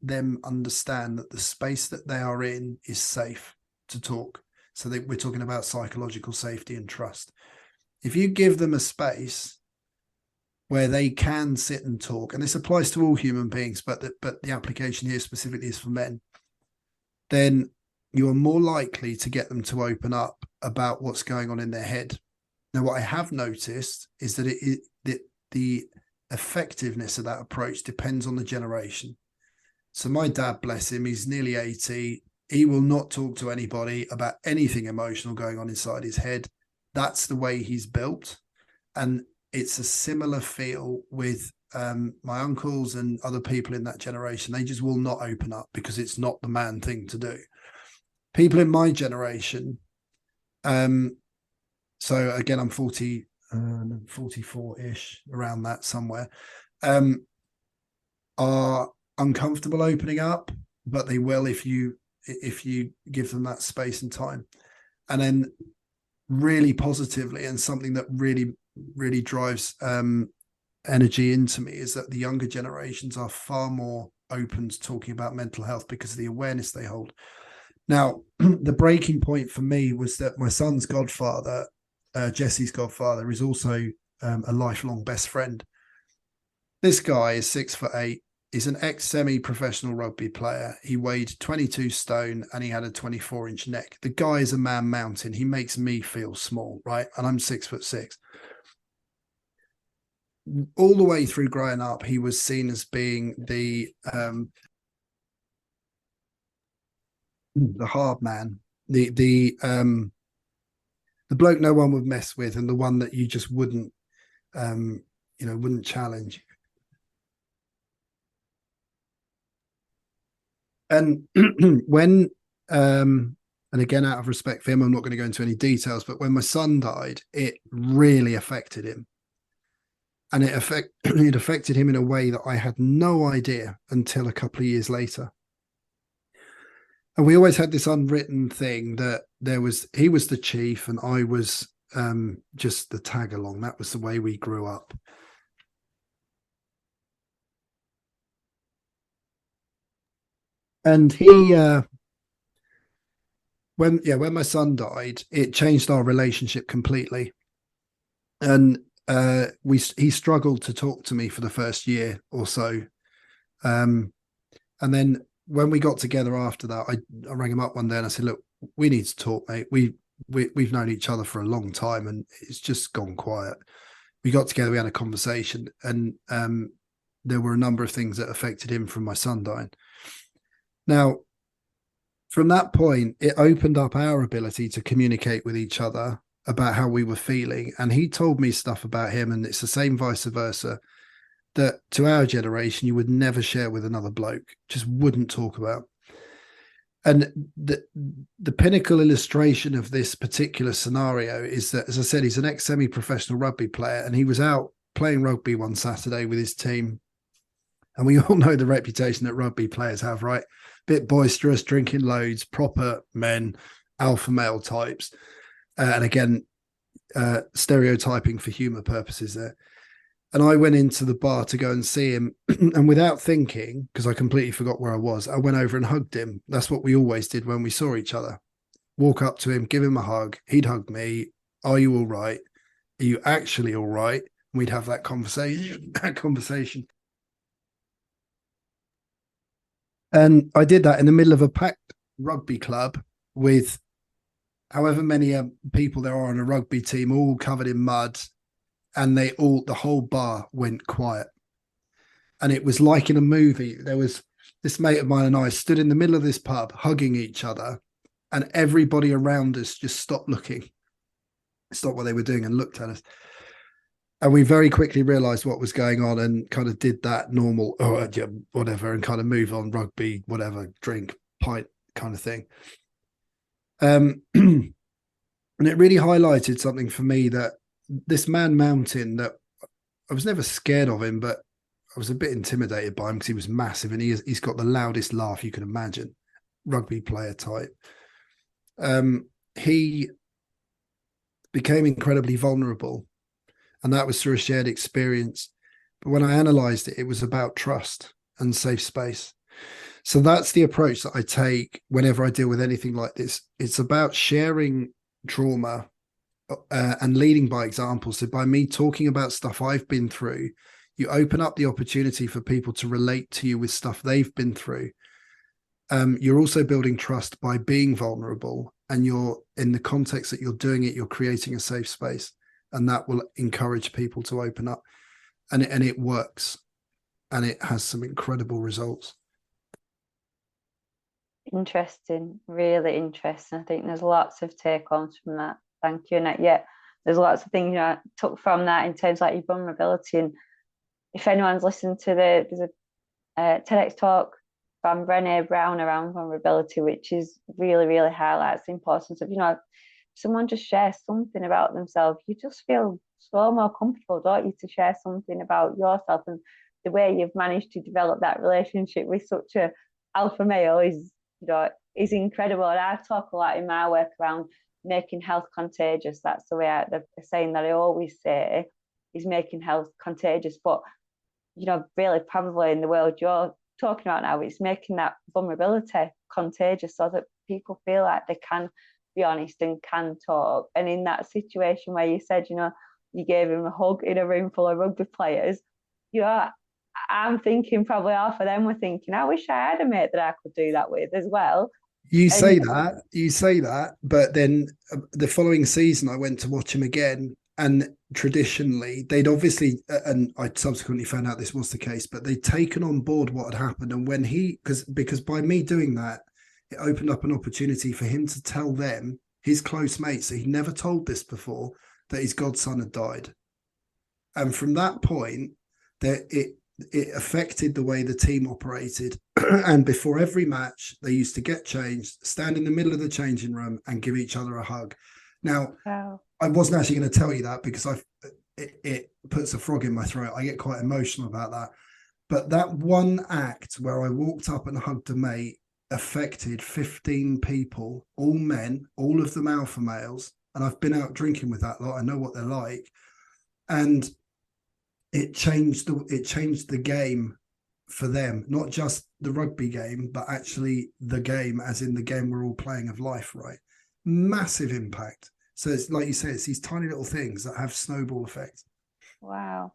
them understand that the space that they are in is safe to talk. So that we're talking about psychological safety and trust. If you give them a space where they can sit and talk, and this applies to all human beings, but the application here specifically is for men, then you are more likely to get them to open up about what's going on in their head. Now, what I have noticed is that the effectiveness of that approach depends on the generation. So my dad, bless him, he's nearly 80. He will not talk to anybody about anything emotional going on inside his head. That's the way he's built. And it's a similar feel with my uncles and other people in that generation. They just will not open up because it's not the man thing to do. People in my generation, so again, I'm 40, 44-ish, around that somewhere, are uncomfortable opening up, but they will if you give them that space and time. And then really positively, and something that really drives energy into me, is that the younger generations are far more open to talking about mental health because of the awareness they hold. Now, the breaking point for me was that my son's godfather, Jesse's godfather, is also a lifelong best friend. This guy is 6'8". He's an ex-semi-professional rugby player. He weighed 22 stone and he had a 24-inch neck. The guy is a man mountain. He makes me feel small, right? And I'm 6'6". All the way through growing up, he was seen as being the the hard man, the bloke no one would mess with, and the one that you just wouldn't wouldn't challenge. And when and again, out of respect for him, I'm not going to go into any details, but when my son died, it really affected him. And it affected him in a way that I had no idea until a couple of years later. And we always had this unwritten thing that he was the chief and I was just the tag along. That was the way we grew up. And when my son died, it changed our relationship completely. And he struggled to talk to me for the first year or so. And then when we got together after that, I rang him up one day and I said, look, we need to talk, mate. We've known each other for a long time and it's just gone quiet. We got together, we had a conversation, and there were a number of things that affected him from my son dying. Now, from that point, it opened up our ability to communicate with each other about how we were feeling. And he told me stuff about him, and it's the same vice versa, that to our generation, you would never share with another bloke, just wouldn't talk about. And the pinnacle illustration of this particular scenario is that, as I said, he's an ex-semi-professional rugby player, and he was out playing rugby one Saturday with his team. And we all know the reputation that rugby players have, right? Bit boisterous, drinking loads, proper men, alpha male types. And again, stereotyping for humor purposes there. And I went into the bar to go and see him. And without thinking, because I completely forgot where I was, I went over and hugged him. That's what we always did when we saw each other. Walk up to him, give him a hug. He'd hug me. Are you all right? Are you actually all right? And we'd have that conversation. And I did that in the middle of a packed rugby club with however many people there are on a rugby team, all covered in mud. And the whole bar went quiet. And it was like in a movie. There was this mate of mine and I stood in the middle of this pub hugging each other, and everybody around us just stopped looking, stopped what they were doing and looked at us. And we very quickly realized what was going on and kind of did that normal, whatever, and kind of move on, rugby, whatever, drink, pint kind of thing. And it really highlighted something for me, that this man Mountain, that I was never scared of him, but I was a bit intimidated by him because he was massive and he's got the loudest laugh you can imagine, rugby player type. He became incredibly vulnerable, and that was through a shared experience. But when I analysed it, it was about trust and safe space. So that's the approach that I take whenever I deal with anything like this. It's about sharing trauma and leading by example. So by me talking about stuff I've been through, you open up the opportunity for people to relate to you with stuff they've been through. You're also building trust by being vulnerable, and you're in the context that you're doing it, you're creating a safe space, and that will encourage people to open up, and it works, and it has some incredible results. Interesting, really interesting. I think there's lots of take-ons from that. Thank you. And yeah, there's lots of things I took from that in terms of like your vulnerability. And if anyone's listened to there's a TEDx talk from Brené Brown around vulnerability, which is really, really highlights the importance of, if someone just shares something about themselves, you just feel so more comfortable, don't you, to share something about yourself. And the way you've managed to develop that relationship with such a alpha male is incredible. And I talk a lot in my work around making health contagious. That's the way the saying that I always say is making health contagious. But really, probably in the world you're talking about now, it's making that vulnerability contagious, so that people feel like they can be honest and can talk. And in that situation where you said, you gave him a hug in a room full of rugby players, I'm thinking probably half of them were thinking, I wish I had a mate that I could do that with as well. You say that, but then the following season I went to watch him again, and traditionally they'd obviously, and I subsequently found out this was the case, but they'd taken on board what had happened. And when because by me doing that, it opened up an opportunity for him to tell them, his close mates, that he'd never told this before, that his godson had died. And from that point, that it affected the way the team operated. And before every match, they used to get changed, stand in the middle of the changing room, and give each other a hug. Now, Wow. I wasn't actually going to tell you that because it puts a frog in my throat. I get quite emotional about that. But that one act where I walked up and hugged a mate affected 15 people, all men, all of them alpha males. And I've been out drinking with that lot. I know what they're like. And it changed the game for them, not just the rugby game, but actually the game, as in the game we're all playing of life, right? Massive impact. So it's like you say, it's these tiny little things that have snowball effects. Wow.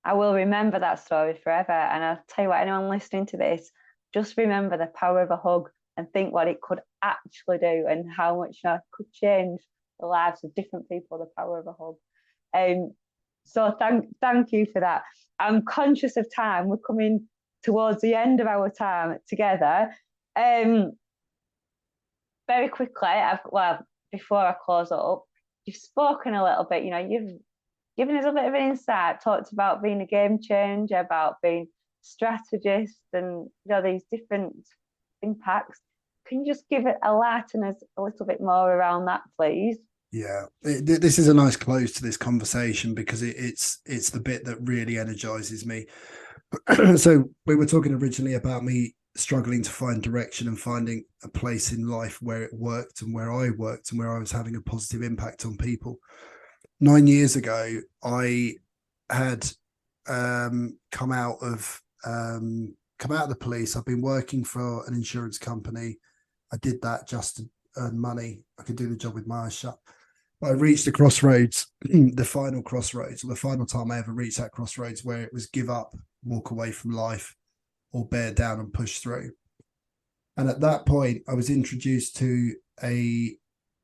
I will remember that story forever. And I'll tell you what, anyone listening to this, just remember the power of a hug and think what it could actually do and how much it could change the lives of different people, the power of a hug. So thank you for that. I'm conscious of time. We're coming towards the end of our time together. Very quickly, before I close up, you've spoken a little bit, you've given us a bit of an insight, talked about being a game changer, about being strategist and these different impacts. Can you just enlighten us a little bit more around that, please? Yeah, this is a nice close to this conversation because it's the bit that really energizes me. So we were talking originally about me struggling to find direction and finding a place in life where it worked and where I worked and where I was having a positive impact on people. 9 years ago, I had come out of the police. I've been working for an insurance company. I did that just to earn money. I could do the job with my eyes shut. But I reached the crossroads, the final crossroads, or the final time I ever reached that crossroads, where it was give up, walk away from life, or bear down and push through. And at that point, I was introduced to a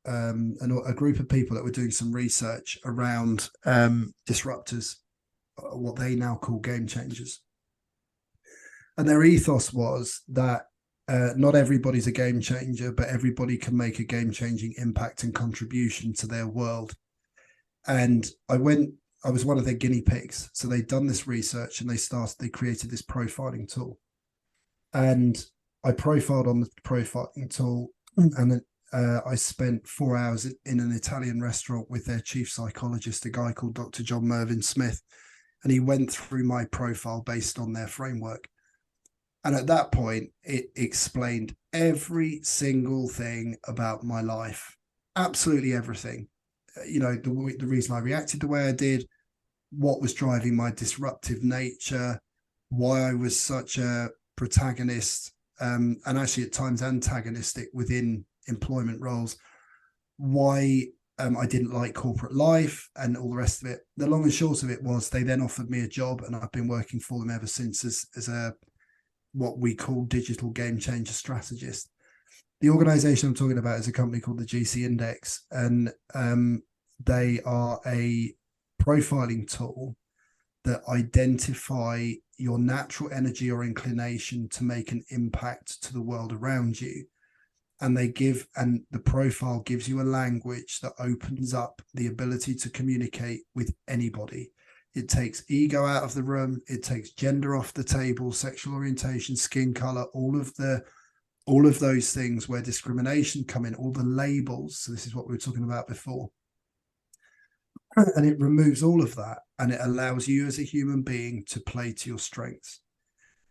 group of people that were doing some research around disruptors, what they now call game changers. And their ethos was that not everybody's a game changer, but everybody can make a game-changing impact and contribution to their world. And I was one of their guinea pigs. So they'd done this research and they created this profiling tool. And I profiled on the profiling tool, and then I spent 4 hours in an Italian restaurant with their chief psychologist, a guy called Dr. John Mervyn Smith. And he went through my profile based on their framework. And at that point, it explained every single thing about my life, absolutely everything. The reason I reacted the way I did, what was driving my disruptive nature, why I was such a protagonist, and actually at times antagonistic within employment roles, why I didn't like corporate life and all the rest of it. The long and short of it was they then offered me a job, and I've been working for them ever since as a what we call digital game changer strategist. The organization I'm talking about is a company called the GC Index, and they are a profiling tool that identify your natural energy or inclination to make an impact to the world around you. And the profile gives you a language that opens up the ability to communicate with anybody. It takes ego out of the room. It takes gender off the table, sexual orientation, skin color, all of those things where discrimination come in, all the labels. So this is what we were talking about before. And it removes all of that, and it allows you as a human being to play to your strengths.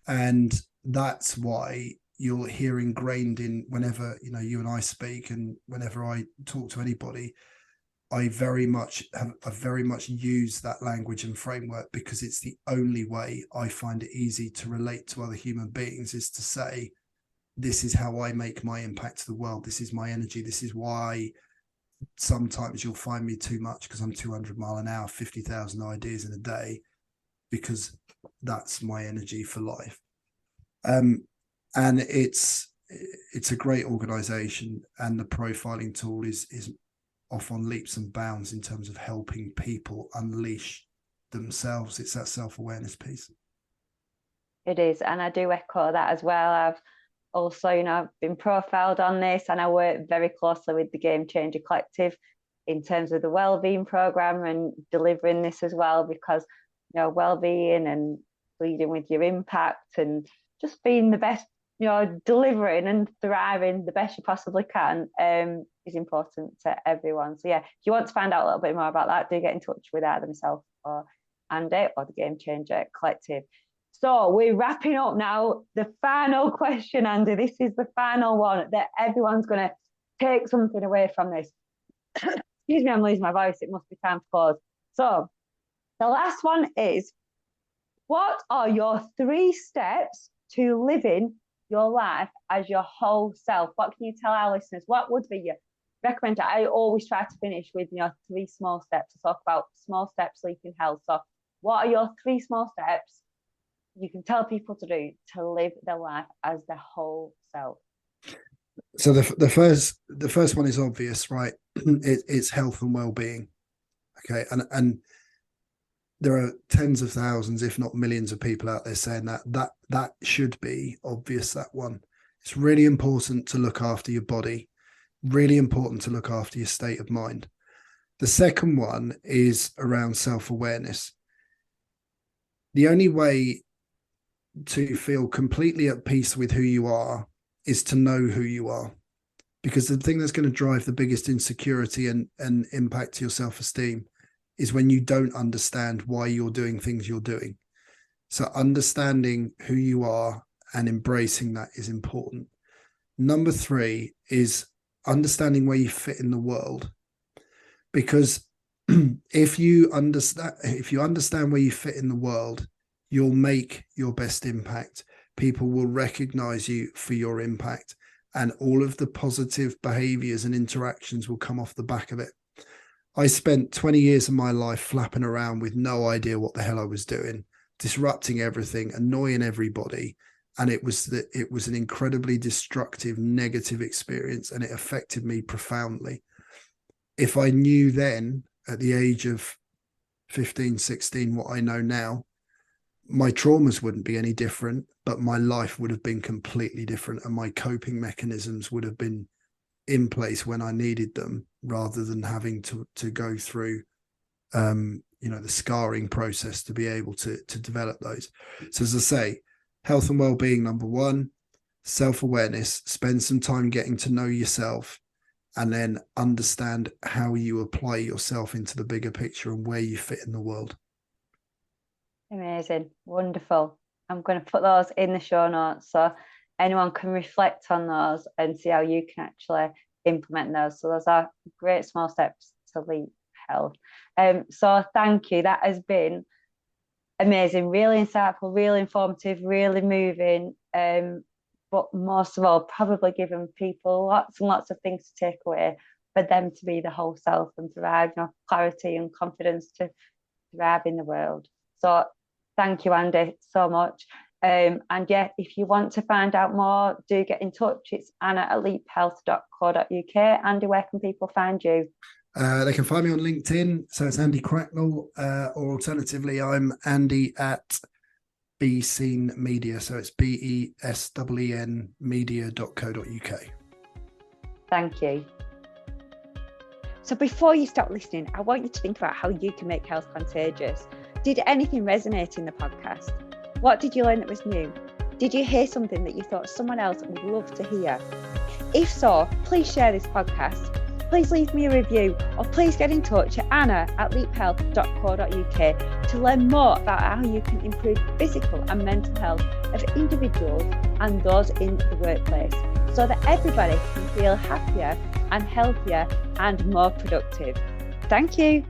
And that's why you'll hear ingrained in whenever you and I speak, and whenever I talk to anybody, I very much use that language and framework, because it's the only way I find it easy to relate to other human beings, is to say, this is how I make my impact to the world. This is my energy. This is why sometimes you'll find me too much, because I'm 200 mile an hour, 50,000 ideas in a day, because that's my energy for life. And it's a great organization, and the profiling tool is off on leaps and bounds in terms of helping people unleash themselves. It's that self-awareness piece. It is, and I do echo that as well. also, I've been profiled on this, and I work very closely with the Game Changer Collective in terms of the wellbeing program and delivering this as well, because wellbeing and leading with your impact and just being the best, delivering and thriving the best you possibly can is important to everyone. So if you want to find out a little bit more about that, do get in touch with either myself or Andy or the Game Changer Collective. So we're wrapping up now. The final question, Andy, this is the final one that everyone's going to take something away from this. Excuse me, I'm losing my voice. It must be time to pause. So the last one is, what are your 3 steps to living your life as your whole self? What can you tell our listeners? What would be your recommendation? I always try to finish with 3 small steps to talk about small steps leading health. So what are your 3 small steps you can tell people to do to live their life as their whole self? So the first one is obvious, right? It's health and well-being. Okay, and there are tens of thousands, if not millions, of people out there saying that should be obvious. That one, it's really important to look after your body, really important to look after your state of mind. The second one is around self-awareness. The only way to feel completely at peace with who you are is to know who you are, because the thing that's going to drive the biggest insecurity and impact your self-esteem is when you don't understand why you're doing things you're doing. So understanding who you are and embracing that is important. Number 3 is understanding where you fit in the world, because if you understand where you fit in the world, you'll make your best impact. People will recognize you for your impact, and all of the positive behaviors and interactions will come off the back of it. I spent 20 years of my life flapping around with no idea what the hell I was doing, disrupting everything, annoying everybody. And it was an incredibly destructive, negative experience, and it affected me profoundly. If I knew then at the age of 15, 16, what I know now, my traumas wouldn't be any different, but my life would have been completely different, and my coping mechanisms would have been in place when I needed them, rather than having to go through the scarring process to be able to develop those. So as I say, health and well-being, number 1, self-awareness, spend some time getting to know yourself, and then understand how you apply yourself into the bigger picture and where you fit in the world. Amazing. Wonderful. I'm going to put those in the show notes so anyone can reflect on those and see how you can actually implement those. So those are great small steps to lead health. So thank you. That has been amazing, really insightful, really informative, really moving. But most of all, probably giving people lots and lots of things to take away for them to be the whole self and thrive, clarity and confidence to thrive in the world. So thank you, Andy, so much. And if you want to find out more, do get in touch. It's anna@leaphealth.co.uk. Andy, where can people find you? They can find me on LinkedIn. So it's Andy Cracknell, or alternatively, I'm Andy at BeSeen Media. So it's BESEN media.co.uk. Thank you. So before you stop listening, I want you to think about how you can make health contagious. Did anything resonate in the podcast? What did you learn that was new? Did you hear something that you thought someone else would love to hear? If so, please share this podcast. Please leave me a review, or please get in touch at anna@leaphealth.co.uk to learn more about how you can improve physical and mental health of individuals and those in the workplace, so that everybody can feel happier and healthier and more productive. Thank you.